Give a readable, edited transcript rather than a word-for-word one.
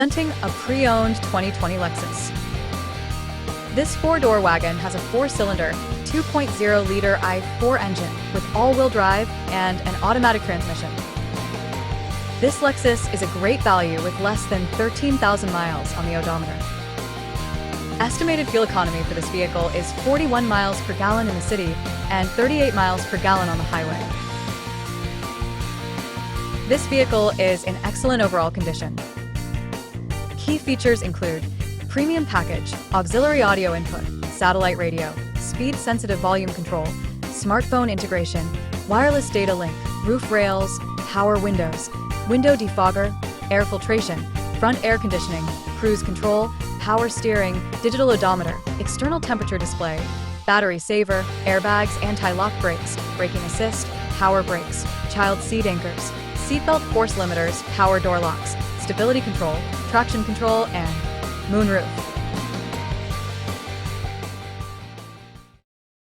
Presenting a pre-owned 2020 Lexus. This four-door wagon has a four-cylinder, 2.0-liter i4 engine with all-wheel drive and an automatic transmission. This Lexus is a great value with less than 13,000 miles on the odometer. Estimated fuel economy for this vehicle is 41 miles per gallon in the city and 38 miles per gallon on the highway. This vehicle is in excellent overall condition. Key features include premium package, auxiliary audio input, satellite radio, speed-sensitive volume control, smartphone integration, wireless data link, roof rails, power windows, window defogger, air filtration, front air conditioning, cruise control, power steering, digital odometer, external temperature display, battery saver, airbags, anti-lock brakes, braking assist, power brakes, child seat anchors, seatbelt force limiters, power door locks, stability control, traction control, and moonroof.